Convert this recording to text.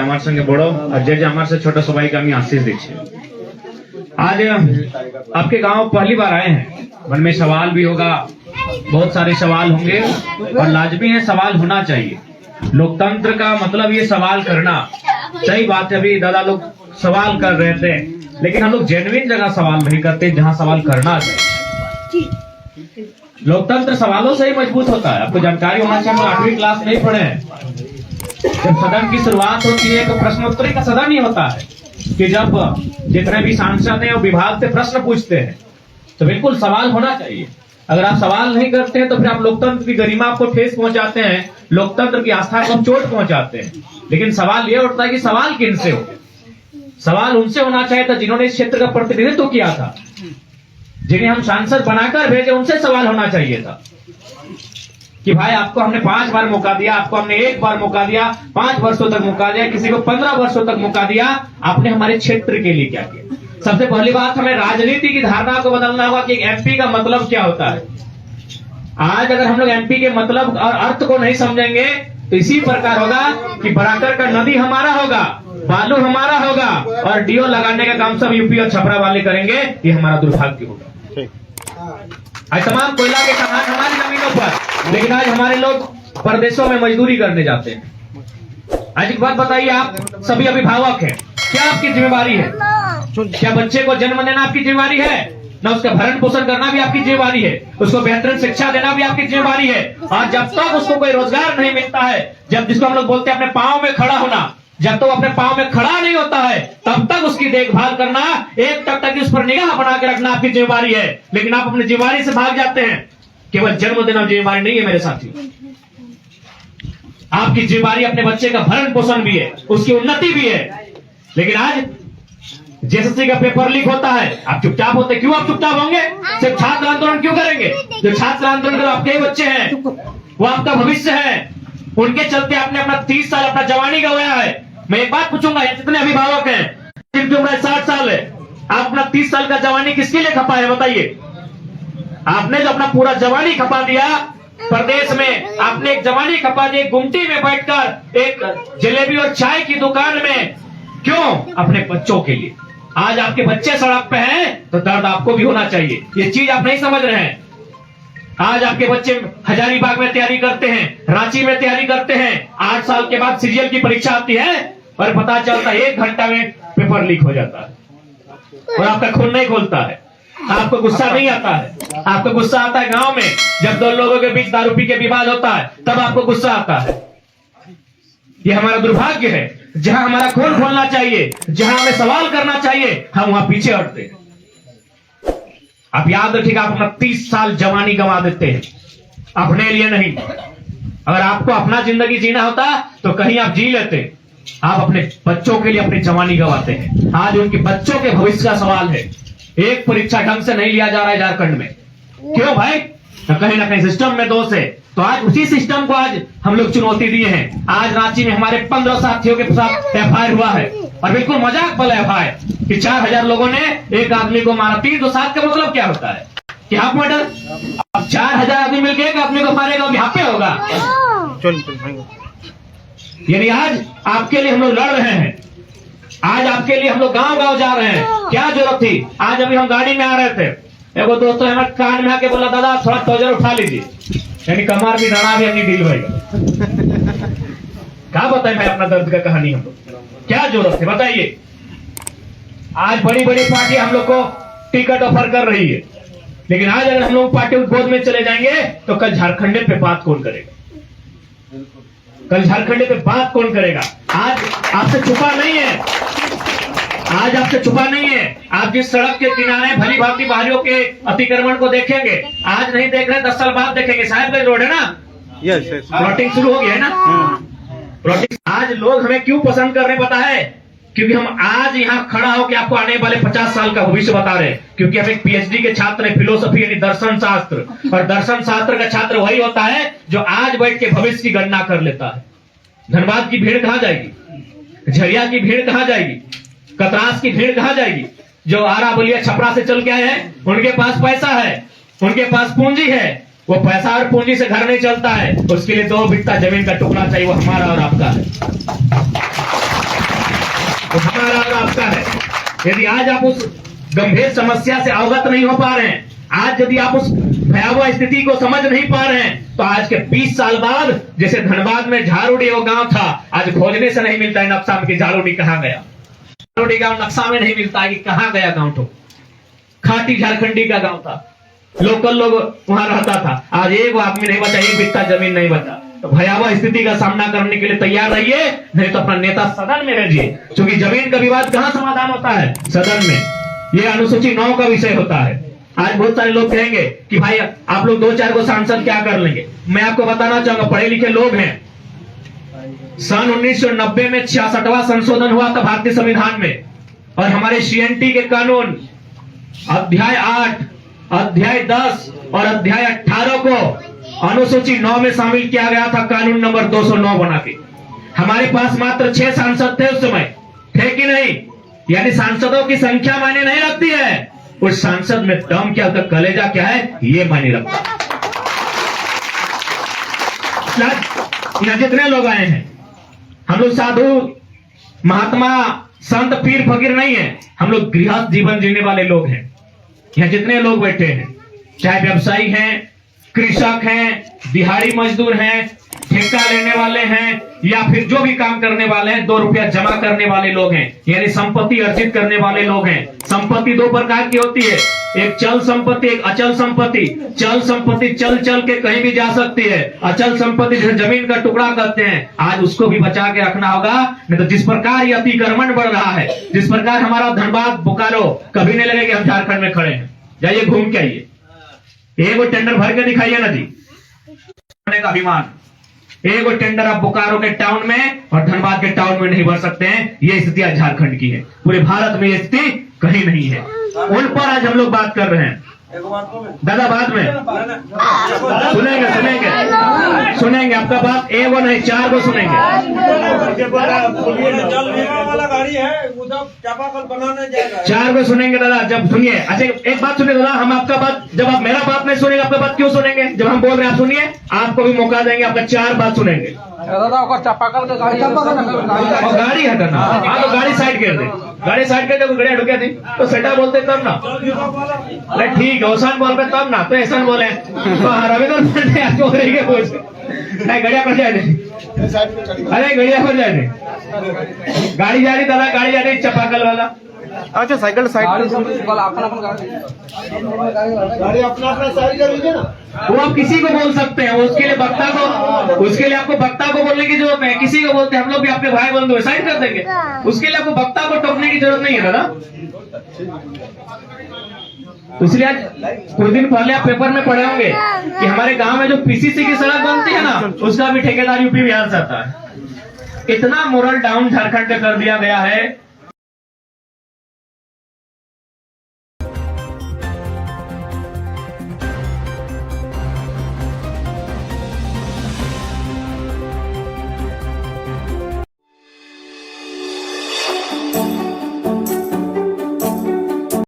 আমার সঙ্গে বড় আর যে আমার से छोटा सबाई का আমি आशीष दीक्षित। आज आपके गांव पहली बार आए हैं, मन में सवाल भी होगा, बहुत सारे सवाल होंगे और लाजमी है, सवाल होना चाहिए। लोकतंत्र का मतलब ये सवाल करना। सही बात है, अभी दादा लोग सवाल कर रहे थे, लेकिन हम लोग जेन्युइन जगह सवाल नहीं करते जहां सवाल करना चाहिए। लोकतंत्र सवालों से ही मजबूत होता है। आपको जानकारी होना चाहिए, हम 8वीं क्लास नहीं पढ़े हैं। जब सदन की शुरुआत होती है तो प्रश्नोत्तरी का सदन ही होता है कि जब जितने भी सांसद हैं वो विभाग से प्रश्न पूछते हैं, तो बिल्कुल सवाल होना चाहिए। अगर आप सवाल नहीं करते हैं तो फिर आप लोकतंत्र की गरिमा को ठेस पहुंचाते हैं, लोकतंत्र की आस्था को चोट पहुंचाते हैं। लेकिन सवाल ये उठता है कि सवाल किनसे हो? सवाल उनसे होना चाहिए था जिन्होंने इस क्षेत्र का प्रतिनिधित्व किया था, जिन्हें हम सांसद बनाकर भेजे, उनसे सवाल होना चाहिए था कि भाई आपको हमने 5 बार मौका दिया, आपको हमने 1 बार मौका दिया, 5 वर्षों तक मौका दिया, किसी को 15 वर्षों तक मौका दिया, आपने हमारे क्षेत्र के लिए क्या किया? सबसे पहली बात, हमें राजनीति की धारणा को बदलना होगा कि एमपी का मतलब क्या होता है। आज अगर हम लोग एमपी के मतलब और अर्थ को नहीं समझेंगे तो इसी प्रकार होगा कि बराकर का नदी हमारा होगा, बालू हमारा होगा और डीओ लगाने का काम सब यूपी और छपरा वाले करेंगे। ये हमारा दुर्भाग्य होगा। आज तमाम कोयला के खदान हमारी जमीनों पर, लेकिन आज हमारे लोग परदेशों में मजदूरी करने जाते हैं। आज एक बात बताइए, आप सभी अभिभावक हैं, क्या आपकी जिम्मेवारी है? क्या बच्चे को जन्म देना आपकी जिम्मेवारी है? ना उसका भरण पोषण करना भी आपकी जिम्मेवारी है, उसको बेहतरीन शिक्षा देना भी आपकी जिम्मेवारी है। और जब तक उसको कोई रोजगार नहीं मिलता है, जब जिसको हम लोग बोलते हैं अपने पांव में खड़ा होना, जब तक अपने पांव में खड़ा नहीं होता है तब तक उसकी देखभाल करना, एक तक उस पर निगाह बना के रखना आपकी जिम्मेवारी है। लेकिन आप अपनी जिम्मेवारी से भाग जाते हैं। केवल जन्म देना जिम्मेवारी नहीं है मेरे साथी, आपकी जिम्मेवारी अपने बच्चे का भरण पोषण भी है, उसकी उन्नति भी है। लेकिन आज जेएसएससी का पेपर लीक होता है, आप चुपचाप होते। क्यों आप चुपचाप होंगे? सिर्फ छात्र आंदोलन क्यों करेंगे? जो छात्र आंदोलन कर आपके बच्चे हैं, वो आपका भविष्य है, उनके चलते आपने अपना 30 साल अपना जवानी गंवाया है। मैं एक बात पूछूंगा, जितने अभिभावक हैं जिनकी उम्र 60 साल है, आप अपना 30 साल का जवानी किसके लिए खपा है बताइए? आपने जो अपना पूरा जवानी खपा दिया प्रदेश में, आपने एक जवानी खपा दी गुमटी में बैठकर एक जलेबी और चाय की दुकान में। क्यों? अपने बच्चों के लिए। आज आपके बच्चे सड़क पे हैं तो दर्द आपको भी होना चाहिए। ये चीज आप नहीं समझ रहे हैं। आज आपके बच्चे हजारीबाग में तैयारी करते हैं, रांची में तैयारी करते हैं, 8 साल के बाद सीजीएल की परीक्षा आती है और पता चलता है 1 घंटा में पेपर लीक हो जाता है और आपका खून नहीं खोलता है। आपको गुस्सा नहीं आता है, आपको गुस्सा आता है गांव में जब 2 लोगों के बीच दारू पी के विवाद होता है, तब आपको गुस्सा आता है। ये हमारा दुर्भाग्य है। जहां हमारा खून खोलना चाहिए, जहां हमें सवाल करना चाहिए, हम वहां पीछे हटते हैं। आप याद रखिएगा, आप अपना 30 साल जवानी गंवा देते हैं, अपने लिए नहीं। अगर आपको अपना जिंदगी जीना होता तो कहीं आप जी लेते, आप अपने बच्चों के लिए अपनी जवानी गंवाते हैं। आज उनके बच्चों के भविष्य का सवाल है। एक परीक्षा ढंग से नहीं लिया जा रहा है झारखंड में। क्यों भाई? कहीं ना कहीं सिस्टम में दोष है। तो आज उसी सिस्टम को आज हम लोग चुनौती दिए हैं। आज रांची में हमारे 15 साथियों के साथ एफआईआर हुआ है और बिल्कुल मजाक वाला एफआईआर कि 4000 लोगों ने एक आदमी को मारा। 307 का मतलब क्या होता है कि हाफ मर्डर। अब 4000 आदमी मिलकर एक आदमी को मारेगा, अभी हाफे होगा। यानी आज आपके लिए हम लोग लड़ रहे हैं, आज आपके लिए हम लोग गांव गांव जा रहे हैं। क्या जरूरत थी? आज अभी हम गाड़ी में आ रहे थे, एगो दोस्तों हमारे कान में आके बोला, दादा थोड़ा तोजर उठा लीजिए, यानी कमर भी धड़ा भी अपनी डील भाई। क्या बताएं मैं अपना दर्द का कहानी, हम लोग क्या जरूरत है बताइए? आज बड़ी बड़ी पार्टी हम लोग को टिकट ऑफर कर रही है, लेकिन आज अगर हम लोग पार्टी गोद में चले जाएंगे तो कल झारखंड पे बात कौन करेगा? कल झारखंड पे बात कौन करेगा? आज आपसे छुपा नहीं है, आज आपसे छुपा नहीं है। आप जिस सड़क के किनारे भली भांति बाहरियों के अतिक्रमण को देखेंगे, आज नहीं देख रहे 10 साल बाद देखेंगे। साहिबगंज रोड है ना, प्लॉटिंग शुरू हो गया है ना। प्लॉटिंग आज लोग हमें क्यों पसंद कर रहे पता है? क्योंकि हम आज यहाँ खड़ा होकर आपको आने वाले 50 साल का भविष्य बता रहे हैं। क्योंकि हम एक पीएचडी के छात्र हैं, फिलोसफी यानी दर्शन शास्त्र, और दर्शन शास्त्र का छात्र वही होता है जो आज बैठ के भविष्य की गणना कर लेता है। धनबाद की भीड़ कहां जाएगी? झरिया की भीड़ कहां जाएगी? कतरास की भीड़ कहां जाएगी? जो आरा बलिया छपरा से चल के आए हैं, उनके पास पैसा है, उनके पास पूंजी है। वो पैसा और पूंजी से घर नहीं चलता है, उसके लिए 2 बित्ता जमीन का टुकड़ा चाहिए, वो हमारा और आपका है। वो हमारा और आपका है। यदि आज आप उस गंभीर समस्या से अवगत नहीं हो पा रहे हैं, आज यदि आप उस भयावह स्थिति को समझ नहीं पा रहे हैं, तो आज के 20 साल बाद जैसे धनबाद में झाड़ूडी वो गांव था, आज खोजने से नहीं मिलता है नक्शा में कि झाड़ूडी कहाँ गया। झाड़ूडी गांव नक्शा में नहीं मिलता है कि कहाँ गया गांव। तो खाटी झारखंडी का गांव था, लोकल लोग वहां रहता था। आज एक आदमी नहीं बचा, एक बित्ता जमीन नहीं बचा। तो भयावह स्थिति का सामना करने के लिए तैयार रहिए, नहीं तो अपना नेता सदन में भेजिए, क्योंकि जमीन का विवाद कहाँ समाधान होता है? सदन में। यह अनुसूची 9 का विषय होता है। आज बहुत सारे लोग कहेंगे कि भाई आप लोग 2-4 को सांसद क्या कर लेंगे। मैं आपको बताना चाहूंगा, पढ़े लिखे लोग हैं। सन 1990 में 66वां संशोधन हुआ था भारतीय संविधान में, और हमारे CNT के कानून अध्याय 8, अध्याय 10 और अध्याय 18 को अनुसूची 9 में शामिल किया गया था, कानून नंबर 209 बना के। हमारे पास मात्र 6 सांसद थे उस समय, थे कि नहीं? यानी सांसदों की संख्या मायने नहीं रखती है, उस सांसद में दम क्या होता, कलेजा क्या है, ये मायने रखता है। यहाँ जितने लोग आए हैं, हम लोग साधु महात्मा संत पीर फकीर नहीं है, हम लोग गृहस्थ जीवन जीने वाले लोग हैं। यहाँ जितने लोग बैठे हैं, चाहे व्यवसायी हैं, कृषक हैं, दिहाड़ी मजदूर हैं, ठेका लेने वाले हैं, या फिर जो भी काम करने वाले हैं, 2 रुपया जमा करने वाले लोग हैं, यानी संपत्ति अर्जित करने वाले लोग हैं। संपत्ति 2 प्रकार की होती है, एक चल संपत्ति, एक अचल संपत्ति। चल संपत्ति चल चल के कहीं भी जा सकती है, अचल संपत्ति जो जमीन का टुकड़ा कहते हैं, आज उसको भी बचा के रखना होगा। नहीं तो जिस प्रकार ये अतिक्रमण बढ़ रहा है, जिस प्रकार हमारा धनबाद बोकारो, कभी नहीं लगेगा हम झारखंड में खड़े हैं। जाइए घूम के आइए, एक टेंडर भर के दिखाइए ना जी, का अभिमान। एक टेंडर आप बोकारो के टाउन में और धनबाद के टाउन में नहीं भर सकते हैं। ये स्थिति आज झारखंड की है, पूरे भारत में ये स्थिति कहीं नहीं है। उन पर आज हम लोग बात कर रहे हैं। दादा बाद में सुनेंगे आपका बात, 1 नहीं 4 को सुनेंगे। गाड़ी है उधर चापाकल बनाने जाएगा, 4 को सुनेंगे दादा। जब सुनिए, अच्छा एक बात सुनिए दादा, हम आपका बात, जब आप मेरा बात नहीं सुनेंगे, आपका बात क्यों सुनेंगे? जब हम बोल रहे हैं आप सुनिए, आपको भी मौका देंगे, आपका 4 बात सुनेंगे। चापाकल का गाड़ी हटाना, हाँ तो गाड़ी साइड कर दे, गाड़ी साइड कर दे, गाड़ी ढुके थी तो सेटा बोलते तब ना। अरे ठीक है, ओसान बोल पे तब ना, तो ऐसा बोले तो रविंद्र पांडे बोल रही है बोल नहीं, गड़िया पर जाए नहीं, अरे गड़िया पर जाए नहीं, गाड़ी जा रही दादा, गाड़ी जा रही चापाकल वाला। अच्छा साइकिल साइड गाड़ी अपना साइड कर लीजिए ना। वो आप किसी को बोल सकते हैं, उसके लिए वक्ता को, उसके लिए आपको वक्ता को बोलने की जरूरत नहीं, किसी को बोलते हैं। हम लोग भी आपके भाई बंधु साइड कर देंगे, उसके लिए आपको वक्ता को टोकने की जरूरत नहीं है दादा। इसलिए आज कुछ दिन पहले आप पेपर में पढ़े होंगे कि हमारे गांव में जो PCC की सड़क बनती है ना, उसका भी ठेकेदार यूपी बिहार से आता है। इतना मोरल डाउन झारखंड का कर दिया गया है